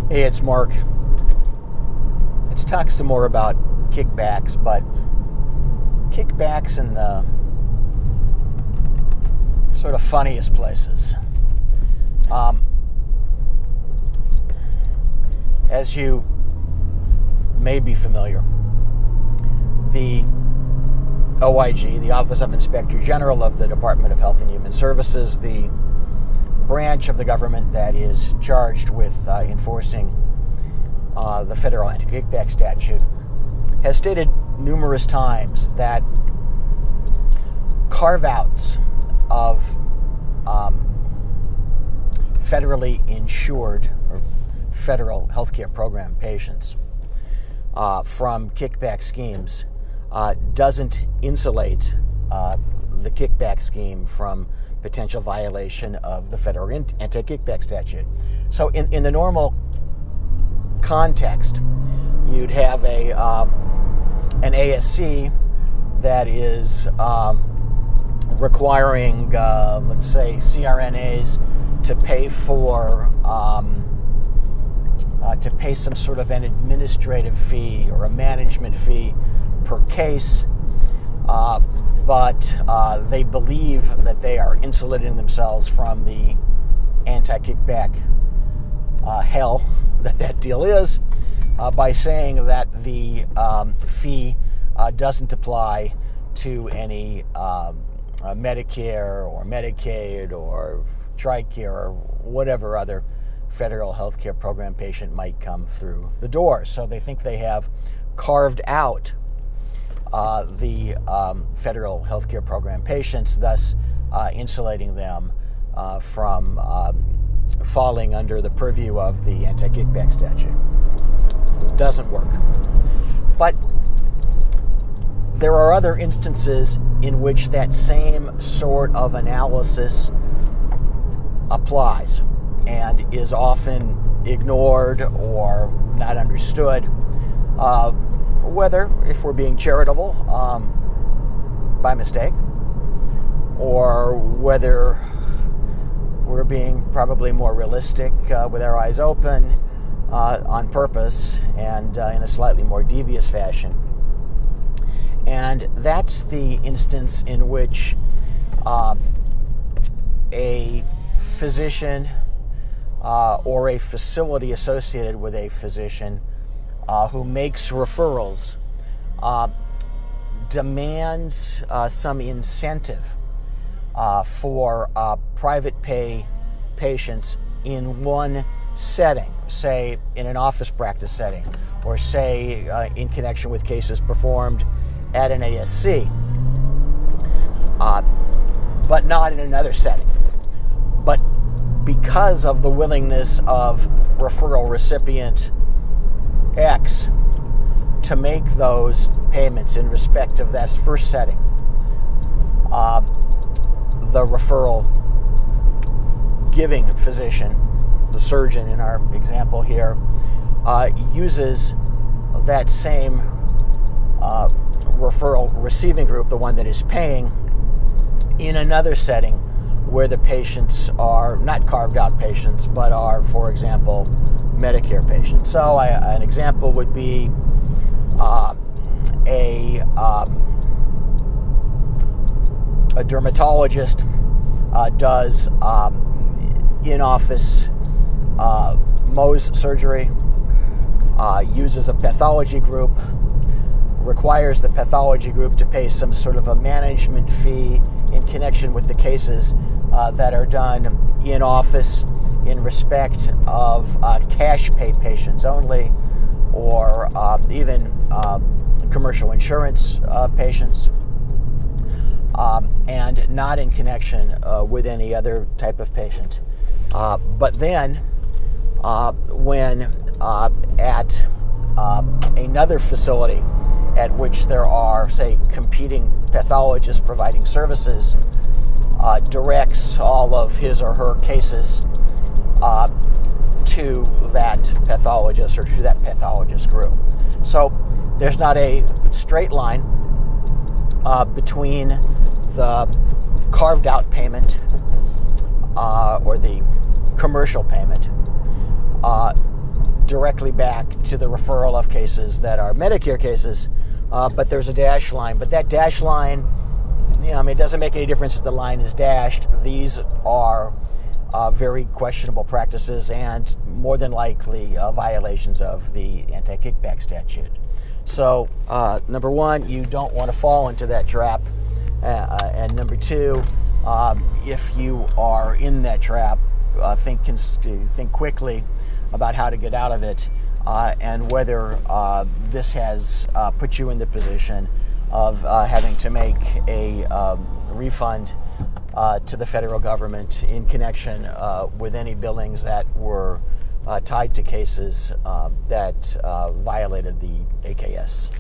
Hey, it's Mark. Let's talk some more about kickbacks, but kickbacks in the sort of funniest places. As you may be familiar, the OIG, the Office of Inspector General of the Department of Health and Human Services, the branch of the government that is charged with enforcing the federal anti-kickback statute, has stated numerous times that carve-outs of federally insured or federal healthcare program patients from kickback schemes doesn't insulate the kickback scheme from potential violation of the federal anti-kickback statute. So in the normal context, you'd have an ASC that is requiring, let's say, CRNAs to pay for to pay some sort of an administrative fee or a management fee per case, but they believe that they are insulating themselves from the anti-kickback hell that deal is by saying that the fee doesn't apply to any Medicare or Medicaid or TRICARE or whatever other federal healthcare program patient might come through the door. So they think they have carved out the federal healthcare program patients, thus insulating them from falling under the purview of the anti-kickback statute. Doesn't work. But there are other instances in which that same sort of analysis applies and is often ignored or not understood, whether, if we're being charitable, by mistake, or whether we're being probably more realistic with our eyes open on purpose and in a slightly more devious fashion. And that's the instance in which a physician or a facility associated with a physician who makes referrals demands some incentive for private pay patients in one setting, say in an office practice setting, or say in connection with cases performed at an ASC, but not in another setting. But because of the willingness of referral recipient X to make those payments in respect of that first setting, the referral giving physician, the surgeon in our example here, uses that same referral receiving group, the one that is paying, in another setting where the patients are not carved out patients, but are, for example, Medicare patients. So an example would be a dermatologist does in-office Mohs surgery, uses a pathology group, requires the pathology group to pay some sort of a management fee in connection with the cases that are done in office in respect of cash pay patients only, or even commercial insurance patients, and not in connection with any other type of patient. But then when at another facility at which there are, say, competing pathologists providing services, directs all of his or her cases to that pathologist or to that pathologist group. So there's not a straight line between the carved out payment or the commercial payment directly back to the referral of cases that are Medicare cases, but there's a dash line. But that dash line, it doesn't make any difference if the line is dashed. These are very questionable practices and more than likely violations of the anti-kickback statute. So, number one, you don't want to fall into that trap. And number two, if you are in that trap, think quickly about how to get out of it, and whether this has put you in the position of having to make a refund to the federal government in connection with any billings that were tied to cases that violated the AKS.